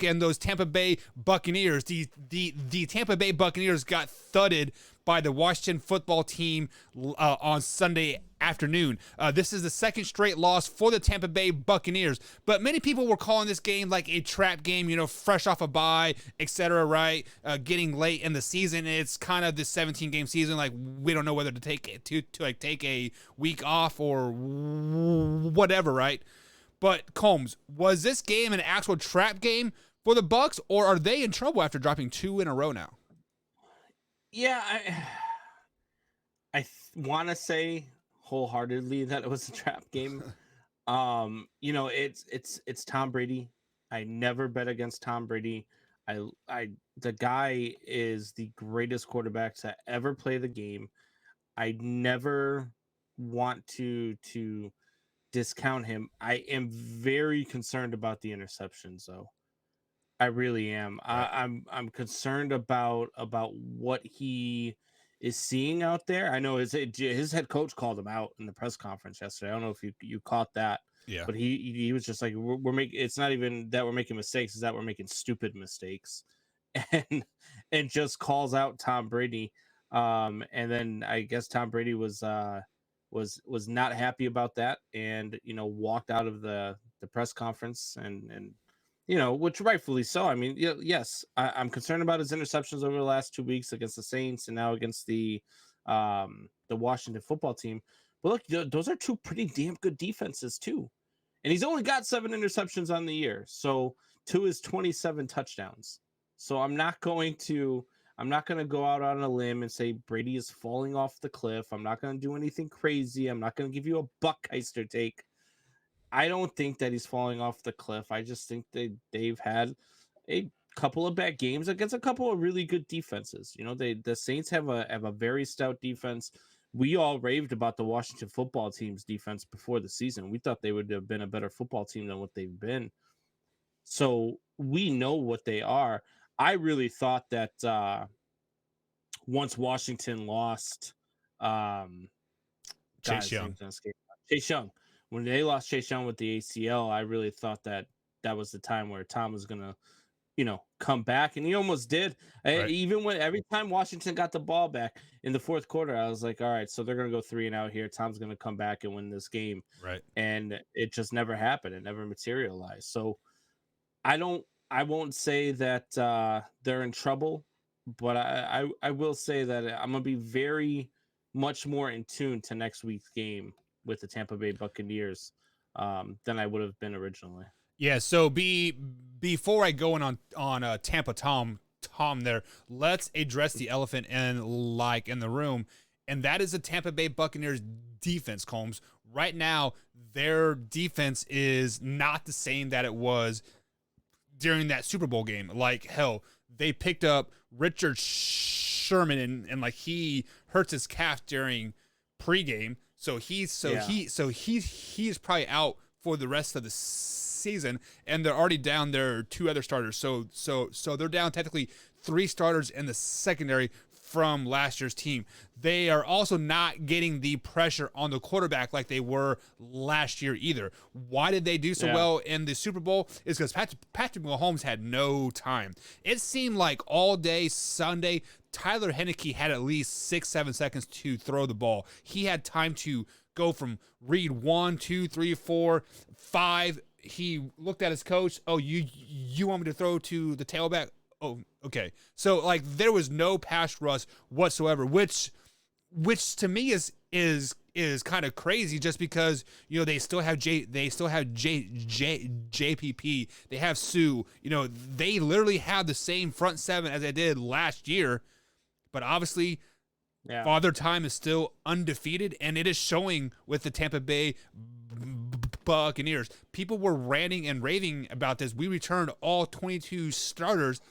and those Tampa Bay Buccaneers. The Tampa Bay Buccaneers got thudded by the Washington football team on Sunday afternoon. This is the second straight loss for the Tampa Bay Buccaneers, but many people were calling this game like a trap game, fresh off a bye, etc., right? Getting late in the season. It's kind of this 17-game season. Like, we don't know whether to take a week off or whatever, right? But Combs, was this game an actual trap game for the Bucs, or are they in trouble after dropping 2 in a row now? Yeah, I want to say wholeheartedly that it was a trap game. It's Tom Brady. I never bet against Tom Brady. The guy is the greatest quarterback to ever play the game. I never want to discount him. I am very concerned about the interceptions, though. I really am. Right. I'm concerned about what he is seeing out there. I know his head coach called him out in the press conference yesterday. I don't know if you caught that. Yeah. But he was just like, we're making, it's not even that we're making mistakes, it's that we're making stupid mistakes, and just calls out Tom Brady. And then I guess Tom Brady was not happy about that, and walked out of the press conference, and which rightfully so. I mean, yes, I'm concerned about his interceptions over the last 2 weeks against the Saints and now against the Washington football team. But look, those are two pretty damn good defenses too. And he's only got 7 interceptions on the year. So to his 27 touchdowns. So I'm not going to go out on a limb and say Brady is falling off the cliff. I'm not going to do anything crazy. I'm not going to give you a Buckheister take. I don't think that he's falling off the cliff. I just think they've had a couple of bad games against a couple of really good defenses. The Saints have a very stout defense. We all raved about the Washington football team's defense before the season. We thought they would have been a better football team than what they've been. So we know what they are. I really thought that once Washington lost Chase Young. When they lost Chase Young with the ACL, I really thought that was the time where Tom was going to, come back. And he almost did. Right. Even when every time Washington got the ball back in the fourth quarter, I was like, all right, so they're going to go 3-and-out here. Tom's going to come back and win this game. Right. And it just never happened. It never materialized. So I won't say that they're in trouble, but I will say that I'm going to be very much more in tune to next week's game with the Tampa Bay Buccaneers than I would have been originally. Yeah, so before I go in on Tampa Tom there, let's address the elephant in the room, and that is the Tampa Bay Buccaneers defense, Combs. Right now, their defense is not the same that it was during that Super Bowl game. Like, hell, they picked up Richard Sherman and like he hurts his calf during pregame. So he's probably out for the rest of the season, and they're already down their 2 other starters. So they're down technically 3 starters in the secondary from last year's team. They are also not getting the pressure on the quarterback like they were last year either. Why did they do so well in the Super Bowl? Is because Patrick Mahomes had no time. It seemed like all day Sunday, Tyler Heineke had at least 6-7 seconds to throw the ball. He had time to go from read 1, 2, 3, 4, 5. He looked at his coach. Oh, you want me to throw to the tailback? Oh, okay. So like there was no pass rush whatsoever, which to me is kind of crazy, just because they still have JPP, they have Sue, they literally have the same front 7 as they did last year, but obviously Father Time is still undefeated, and it is showing with the Tampa Bay Buccaneers. People were ranting and raving about this. We returned all 22 starters.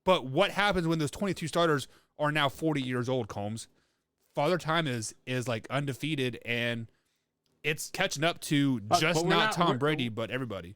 But what happens when those 22 starters are now 40 years old, Combs? Father Time is like undefeated, and it's catching up to not Tom Brady, but everybody.